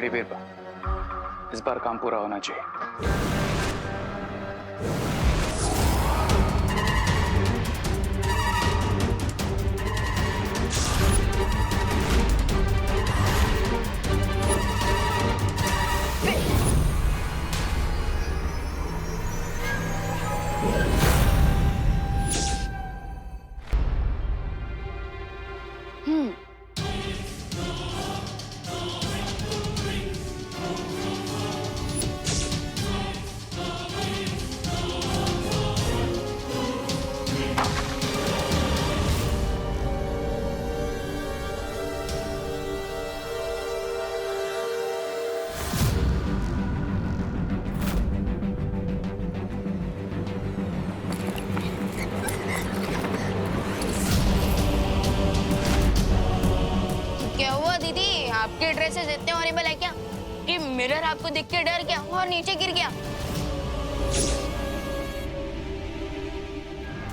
Lady Birbal, इस बार काम पूरा होना चाहिए। क्या हुआ दीदी, आपके ड्रेसेस इतने हॉरिबल है क्या कि मिरर आपको देख के डर गया और नीचे गिर गया?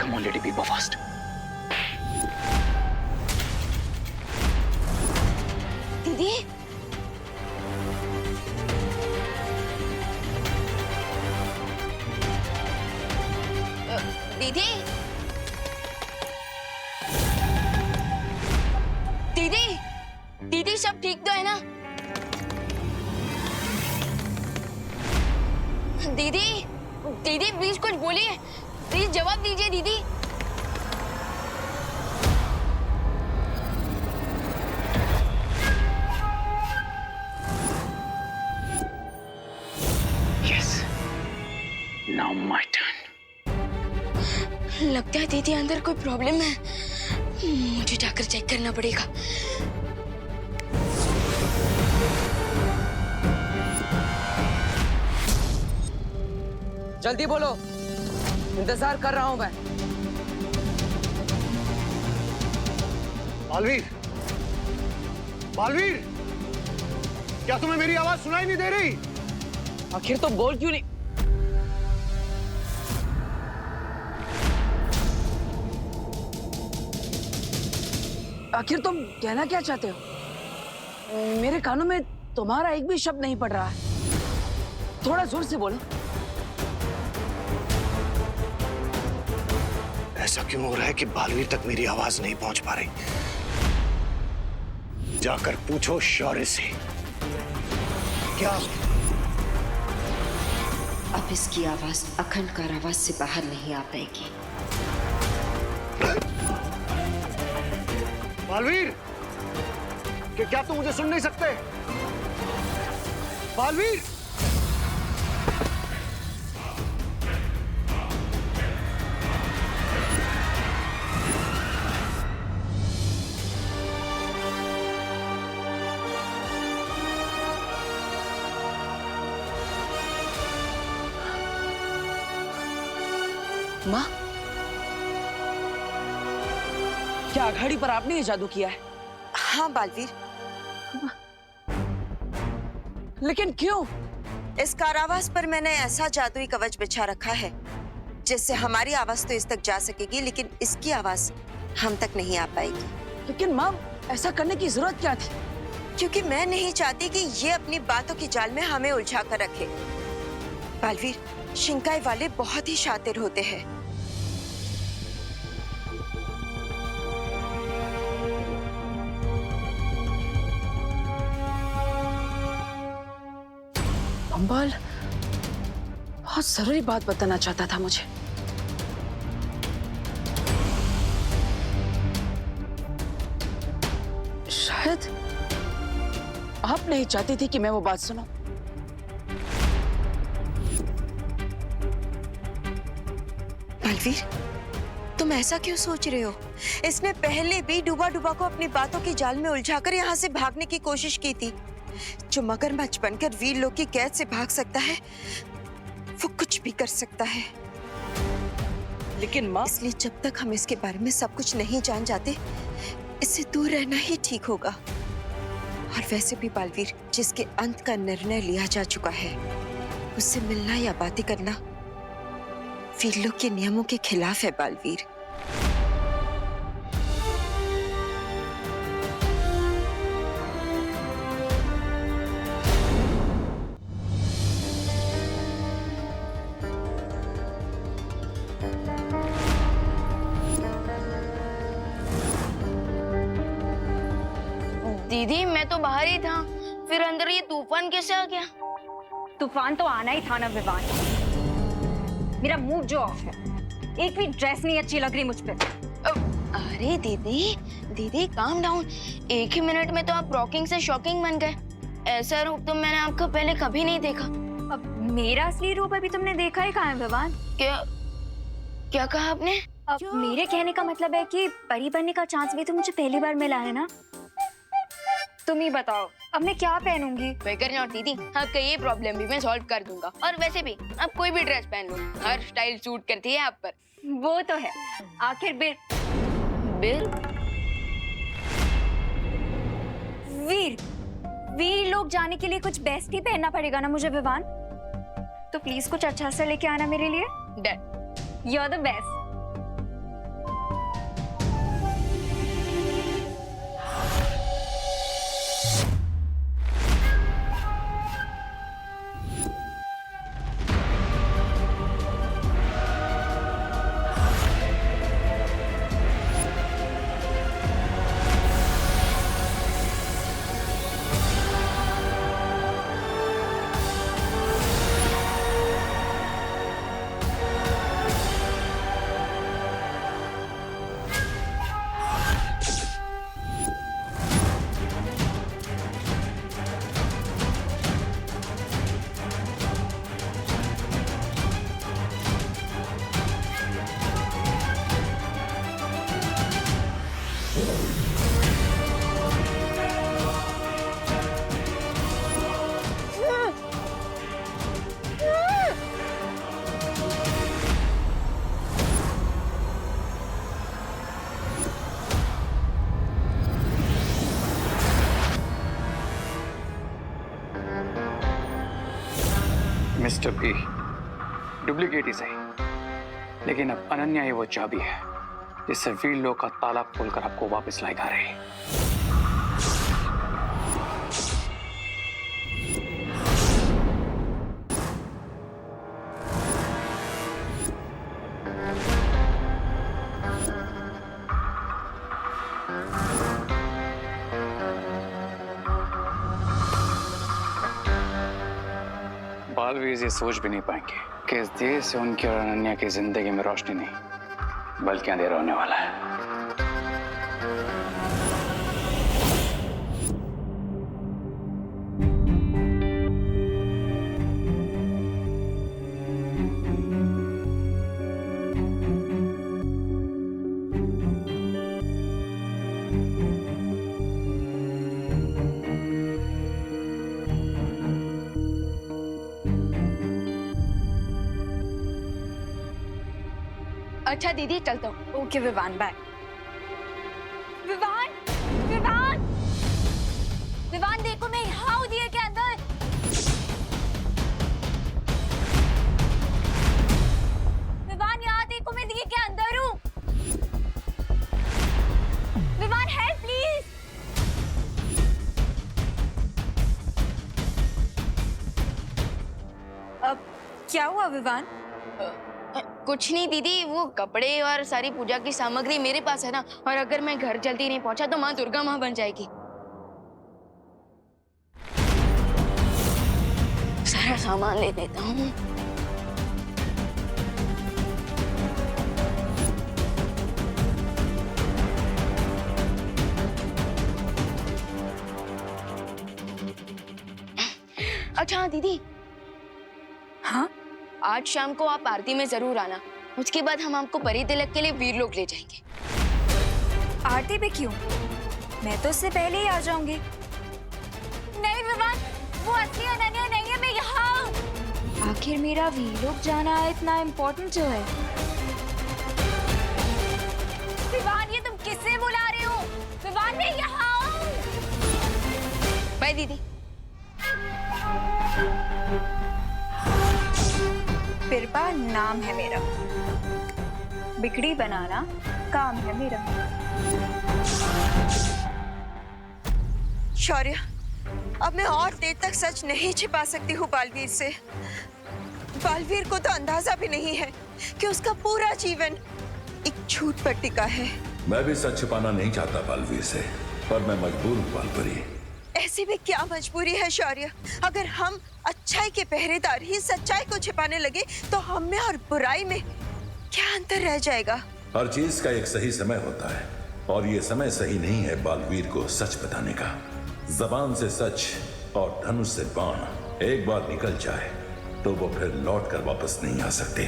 Come on lady Birbal, fast. दीदी दीदी दीदी दीदी, सब ठीक तो है ना? दीदी दीदी प्लीज कुछ बोलिए, प्लीज जवाब दीजिए दीदी। Yes, now my turn. लगता है दीदी अंदर कोई प्रॉब्लम है, मुझे जाकर चेक करना पड़ेगा। जल्दी बोलो, इंतजार कर रहा हूं मैं। बालवीर, बालवीर, क्या तुम्हें मेरी आवाज सुनाई नहीं दे रही? आखिर तुम बोल क्यों नहीं? आखिर तुम कहना क्या चाहते हो? मेरे कानों में तुम्हारा एक भी शब्द नहीं पड़ रहा है। थोड़ा जोर से बोलो। ऐसा क्यों हो रहा है कि बालवीर तक मेरी आवाज नहीं पहुंच पा रही? जाकर पूछो शौर्य से। क्या अब इसकी आवाज अखंड कारावास से बाहर नहीं आ पाएगी। बालवीर, क्या तुम मुझे सुन नहीं सकते? बालवीर, माँ, क्या अघाड़ी पर आपने ये जादू किया है? हाँ बालवीर, लेकिन क्यों? इस कारावास पर मैंने ऐसा जादुई कवच बिछा रखा है जिससे हमारी आवाज तो इस तक जा सकेगी, लेकिन इसकी आवाज हम तक नहीं आ पाएगी। लेकिन माँ, ऐसा करने की जरूरत क्या थी? क्योंकि मैं नहीं चाहती कि ये अपनी बातों की जाल में हमें उलझा कर रखे। बालवीर, शिंकाई वाले बहुत ही शातिर होते हैं। अंबाल बहुत जरूरी बात बताना चाहता था मुझे। शायद आप नहीं चाहती थी कि मैं वो बात सुनूं। बालवीर, तुम ऐसा क्यों सोच रहे हो? इसने पहले भी डूबा डूबा को अपनी बातों की जाल में उलझाकर यहाँ से भागने की कोशिश की थी। जो मगरमच्छ बनकर वीर लोग की कैद से भाग सकता है, वो कुछ भी कर सकता है। लेकिन माँ, इसलिए जब तक हम इसके बारे में सब कुछ नहीं जान जाते, इससे दूर रहना ही ठीक होगा। और वैसे भी बालवीर, जिसके अंत का निर्णय लिया जा चुका है, उससे मिलना या बातें करना वीर लोग के नियमों के खिलाफ है बालवीर। दीदी मैं तो बाहर ही था, फिर अंदर ये तूफान कैसे आ गया? तूफान तो आना ही था ना विवान। मेरा मूड जो ऑफ है, एक भी ड्रेस नहीं अच्छी लग रही मुझ पे। अरे दीदी दीदी काम डाउन, एक ही मिनट में तो आप रॉकिंग से शॉकिंग बन गए। ऐसा रूप तो मैंने आपका पहले कभी नहीं देखा। अब मेरा असली रूप अभी तुमने देखा ही कहाँ है विवान? क्या कहा आपने? अब मेरे कहने का मतलब है कि परी बनने का चांस भी तो मुझे पहली बार मिला है ना। तुम ही बताओ अब मैं क्या पहनूंगी? बेकर नॉट दीदी, आपका ये प्रॉब्लम भी मैं सॉल्व कर दूंगा। और वैसे भी आप कोई भी ड्रेस पहन लो, हर स्टाइल सूट करती है आप पर। वो तो है, आखिर बिल वीर लोग जाने के लिए कुछ बेस्ट ही पहनना पड़ेगा ना मुझे विवान। तो प्लीज कुछ अच्छा सा लेके आना मेरे लिए। Done. You are the best. Mister B, duplicate ही सही, लेकिन अब अनन्या ही वो चाबी है जिससे वीर लोग का ताला खोलकर आपको वापस लाएगा रहे। बालवीर ये सोच भी नहीं पाएंगे कि इस देर से उनकी और अनन्या की जिंदगी में रोशनी नहीं बल्कि अंधेरा होने वाला है। अच्छा दीदी चलता हूँ। Okay Vivaan, bye. विवान विवान विवान देखो मैं यहाँ हूँ दिए के अंदर। विवान यहाँ देखो मैं दिए के अंदर हूँ। Vivaan help please. अब क्या हुआ विवान? कुछ नहीं दीदी, वो कपड़े और सारी पूजा की सामग्री मेरे पास है ना, और अगर मैं घर जल्दी नहीं पहुंचा तो माँ दुर्गा माँ बन जाएगी। सारा सामान ले लेता हूँ। अच्छा दीदी। हाँ, आज शाम को आप आरती में जरूर आना, उसके बाद हम आपको परी तिलक के लिए वीर लोग ले जाएंगे। आरती पे क्यों? मैं तो उससे पहले ही आ जाऊंगी। नहीं विवान, वो असली अनन्या नहीं है, मैं यहाँ हूँ। आखिर मेरा वीर लोग जाना इतना इम्पोर्टेंट जो है। विवान ये तुम किससे बुला रहे हो? विवान मैं यहाँ हूँ। बाय दीदी। बिरबा नाम है मेरा, बिगड़ी बनाना काम है मेरा। शौर्य, अब मैं और देर तक सच नहीं छिपा सकती हूँ बालवीर से। बालवीर को तो अंदाजा भी नहीं है कि उसका पूरा जीवन एक झूठ पर टिका है। मैं भी सच छिपाना नहीं चाहता बालवीर से, पर मैं मजबूर हूँ बालपरी। ऐसी भी क्या मजबूरी है शौर्य? अगर हम अच्छाई के पहरेदार ही सच्चाई को छिपाने लगे तो हम में और बुराई में क्या अंतर रह जाएगा? हर चीज का एक सही समय होता है, और ये समय सही नहीं है बालवीर को सच बताने का। जबान से सच और धनुष से बाण एक बार निकल जाए तो वो फिर लौट कर वापस नहीं आ सकते।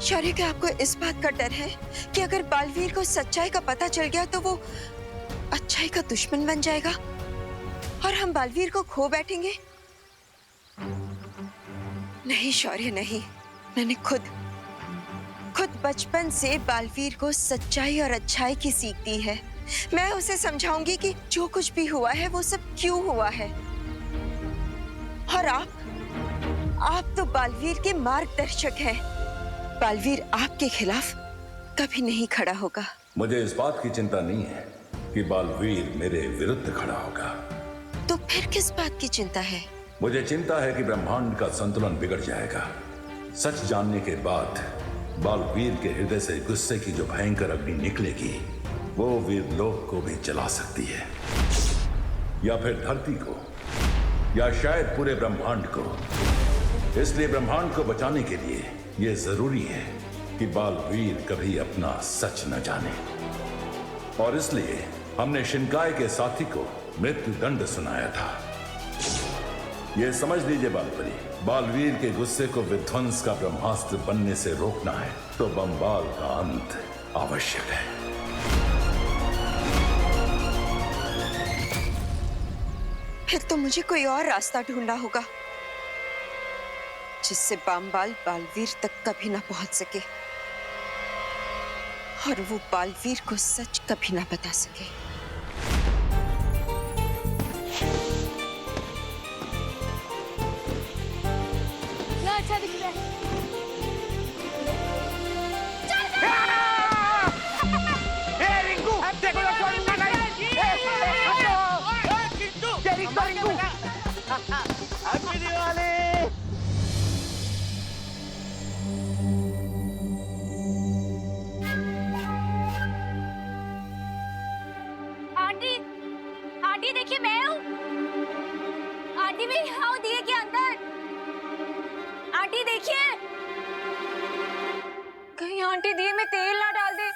शौर्य, क्या आपको इस बात का डर है कि अगर बालवीर को सच्चाई का पता चल गया तो वो अच्छाई का दुश्मन बन जाएगा और हम बालवीर को खो बैठेंगे? नहीं शौर्य, नहीं। मैंने खुद बचपन से बालवीर को सच्चाई और अच्छाई की सीख दी है। मैं उसे समझाऊंगी कि जो कुछ भी हुआ है वो सब क्यों हुआ है। और आप तो बालवीर के मार्गदर्शक हैं। बालवीर आपके खिलाफ कभी नहीं खड़ा होगा। मुझे इस बात की चिंता नहीं है कि बालवीर मेरे विरुद्ध खड़ा होगा। तो फिर किस बात की चिंता है? मुझे चिंता है कि ब्रह्मांड का संतुलन बिगड़ जाएगा। सच जानने के बाद बालवीर के हृदय से गुस्से की जो भयंकर अग्नि निकलेगी वो वीरलोक को भी जला सकती है, या फिर धरती को, या शायद पूरे ब्रह्मांड को। इसलिए ब्रह्मांड को बचाने के लिए यह जरूरी है कि बालवीर कभी अपना सच न जाने। और इसलिए हमने शिनकाय के साथी को मृत्यु दंड सुनाया था। यह समझ लीजिए बालपरी, बालवीर के गुस्से को विध्वंस का ब्रह्मास्त्र बनने से रोकना है तो बंबाल का अंत आवश्यक है। फिर तो मुझे कोई और रास्ता ढूंढना होगा जिससे बंबाल बालवीर तक कभी ना पहुंच सके और वो बालवीर को सच कभी ना बता सके। ना अच्छा दिख रहा है। आंटी, आंटी देखिए मैं हूँ। आंटी मैं यहाँ हूँ दिए के अंदर। आंटी देखिए, कहीं आंटी दिए में तेल ना डाल दे।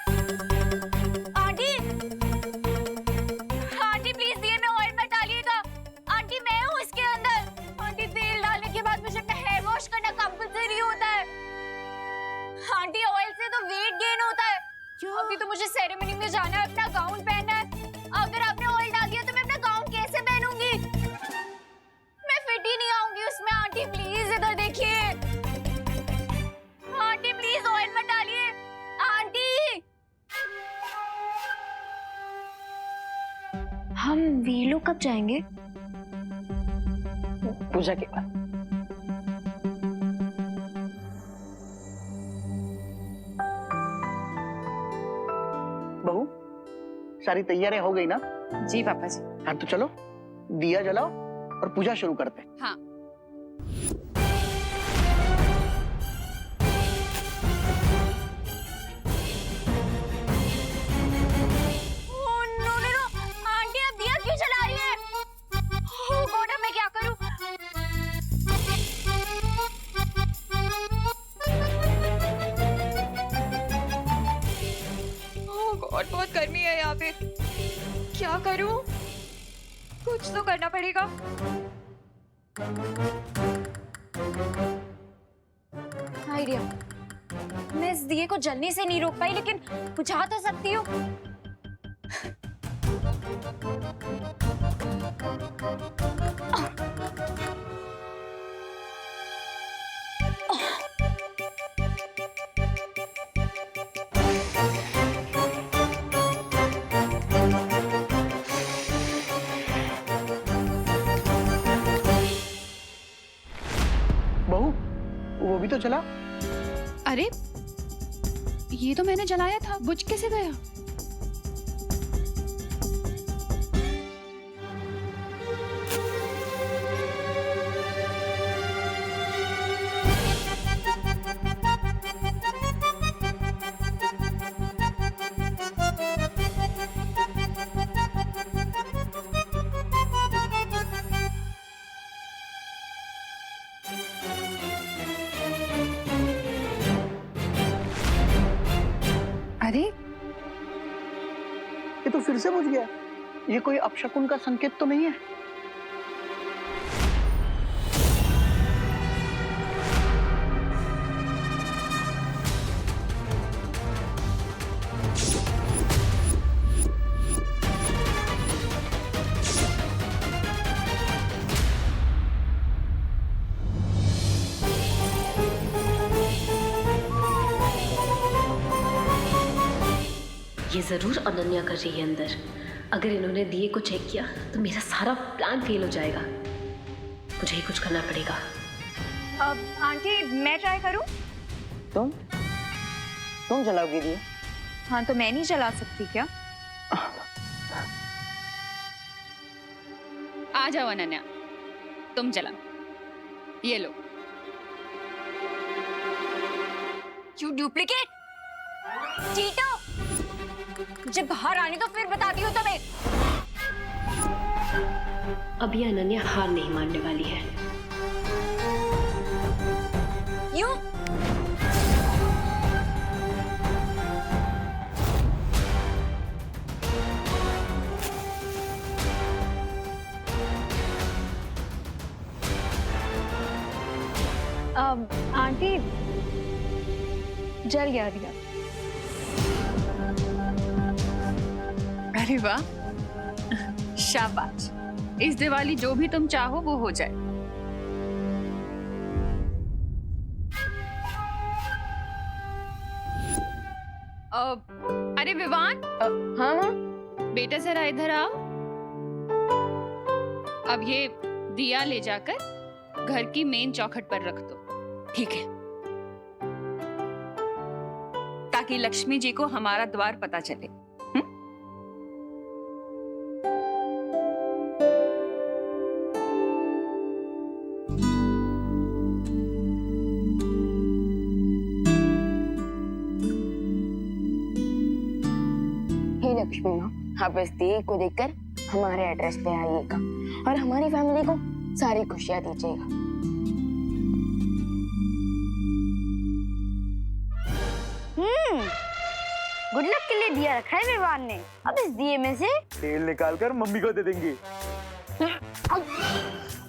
आंटी, आंटी प्लीज दिए में ऑयल मत डालिएगा। आंटी मैं हूँ इसके अंदर। आंटी तेल डालने के बाद मुझे अपना हेयर वॉश करना कंपल्सरी होता है। आंटी ऑयल से तो वेट गेन होता है। अभी तो मुझे सेरेमनी में जाना है, अपना गाउन पहनना है। अगर आपने ऑयल डाल दिया तो मैं अपना गाउन कैसे पहनूंगी? मैं फिट ही नहीं आऊंगी उसमें। आंटी प्लीज इधर देखिए। आंटी प्लीज ऑयल मत डालिए। आंटी, हम वीलो कब जाएंगे? पूजा के बाद। बहू, सारी तैयारियां हो गई ना? जी पापा जी। हाँ तो चलो दिया जलाओ और पूजा शुरू करते हैं। हाँ। आंटी अब दिया क्यों जला रही है? ओह गॉड, अब मैं क्या करूं? ओह गॉड, बहुत गर्मी है यहाँ पे। क्या करूं? कुछ तो करना पड़ेगा। आइडिया, मैं इस दिए को जलने से नहीं रोक पाई, लेकिन बुझा तो सकती हूँ। बहू, वो भी तो चला। अरे ये तो मैंने जलाया था, बुझ कैसे गया? अरे ये तो फिर से बुझ गया। ये कोई अपशकुन का संकेत तो नहीं है? ये जरूर अनन्या कर रही है अंदर। अगर इन्होंने दिए को चेक किया तो मेरा सारा प्लान फेल हो जाएगा। मुझे ही कुछ करना पड़ेगा। आंटी मैं ट्राई करूं? तुम चलाओगी दिए? हाँ तो मैं नहीं चला सकती क्या? आ जाओ अनन्या, तुम चलाओ। ये लो। You duplicate चीटो। जब बाहर आने तो फिर बताती हूँ तुम्हें। अब ये अनन्या हार नहीं मानने वाली है। यूं? आंटी जल गया दिया। अरे वाह, शाबाश। इस दिवाली जो भी तुम चाहो वो हो जाए। अरे विवान, हाँ माँ। बेटा जरा इधर आओ। अब ये दिया ले जाकर घर की मेन चौखट पर रख दो, ठीक है? ताकि लक्ष्मी जी को हमारा द्वार पता चले। हे लक्ष्मी माँ, आप इस दिए को देखकर हमारे एड्रेस पे आइएगा और हमारी फैमिली को सारी खुशियां दीजिएगा। गुड लक के लिए दिया रखा है विवान ने। अब इस दिए में से तेल निकाल कर मम्मी को दे देंगे।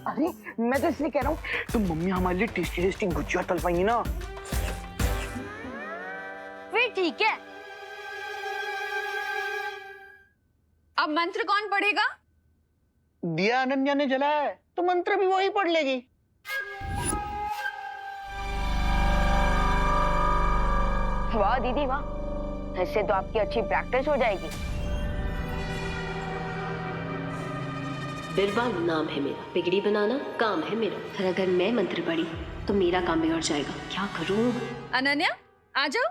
अरे मैं तो इसलिए कह रहा हूँ, तुम मम्मी हमारे लिए टेस्टी टेस्टी गुजिया तल पाएंगी ना। फिर ठीक है। अब मंत्र कौन पढ़ेगा? दिया अनन्या ने जलाया है तो मंत्र भी वही पढ़ लेगी। वाह दीदी वाह, इससे तो आपकी अच्छी प्रैक्टिस हो जाएगी। बिरबान नाम है मेरा, बिगड़ी बनाना काम है मेरा। फिर अगर मैं मंत्र पढ़ी तो मेरा काम बिगड़ जाएगा। क्या करूं? अनन्या आ जाओ।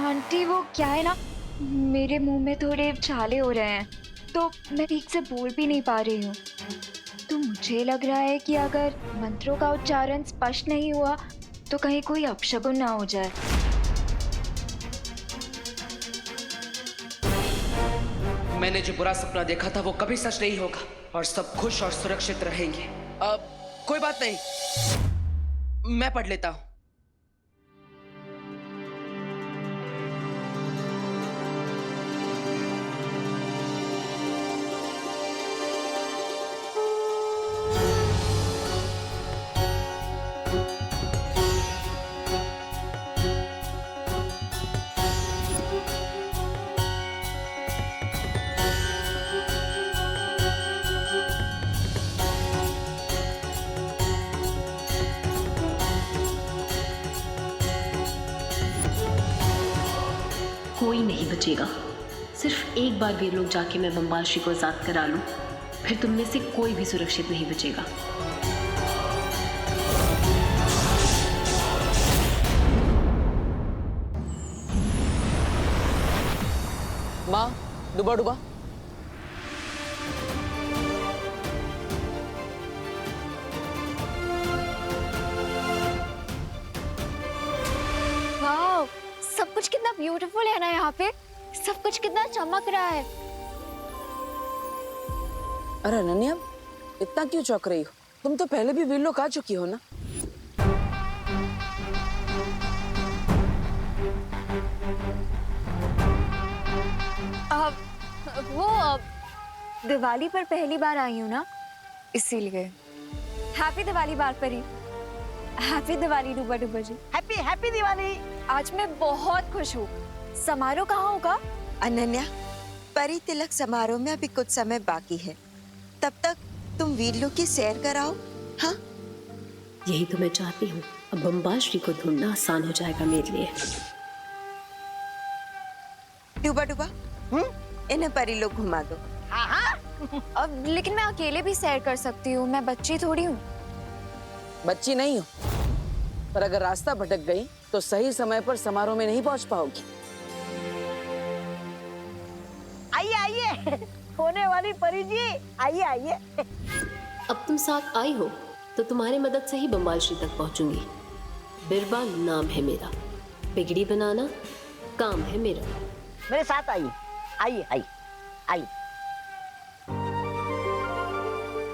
आंटी वो क्या है ना, मेरे मुंह में थोड़े छाले हो रहे हैं तो मैं ठीक से बोल भी नहीं पा रही हूँ। तो मुझे लग रहा है कि अगर मंत्रों का उच्चारण स्पष्ट नहीं हुआ तो कहीं कोई अपशगुन ना हो जाए। मैंने जो बुरा सपना देखा था वो कभी सच नहीं होगा और सब खुश और सुरक्षित रहेंगे। अब कोई बात नहीं, मैं पढ़ लेता हूँ। कोई नहीं बचेगा। सिर्फ एक बार वीर लोग जाके मैं बम्बाल श्री को आजाद करा लूं, फिर तुम में से कोई भी सुरक्षित नहीं बचेगा। माँ डुबा डुबा। वाओ, सब कुछ कितना ब्यूटीफुल है ना यहाँ पे। सब कुछ कितना चमक रहा है। अरे अनन्या, इतना क्यों चौंक रही हो? तुम तो पहले भी वीरलोक आ चुकी हो ना। वो दिवाली पर पहली बार आई हूँ ना, इसीलिए। हैप्पी दिवाली बार परी। हैप्पी दिवाली डूबा डूबा जी। Happy happy Diwali. आज मैं बहुत खुश हूँ। समारोह कहाँ होगा? अनन्या, परी तिलक समारोह में अभी कुछ समय बाकी है, तब तक तुम वीर लोग की सैर कराओ। हाँ, यही तो मैं चाहती हूँ। अब बम्बाल श्री को ढूंढना आसान हो जाएगा मेरे लिए। डूबा डूबा, इन्हें परी लोग घुमा दो। अब लेकिन मैं अकेले भी सैर कर सकती हूँ, मैं बच्ची थोड़ी हूँ। बच्ची नहीं हो, पर अगर रास्ता भटक गई तो सही समय पर समारोह में नहीं पहुंच पाओगी। आइए आइए होने वाली परी जी, आइए आइए। अब तुम साथ आई हो तो तुम्हारी मदद से ही बम्बाल श्री तक पहुंचूंगी। बिरबा नाम है मेरा, बिगड़ी बनाना काम है मेरा। मेरे साथ आइए, आइए आइए आइए।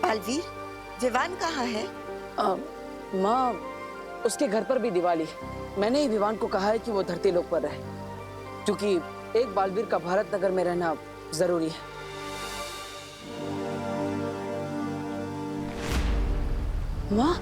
बालवीर, विवान कहाँ है? माँ, उसके घर पर भी दिवाली। मैंने ही विवान को कहा है कि वो धरती लोक पर रहे, क्योंकि एक बालवीर का भारत नगर में रहना जरूरी है। माँ,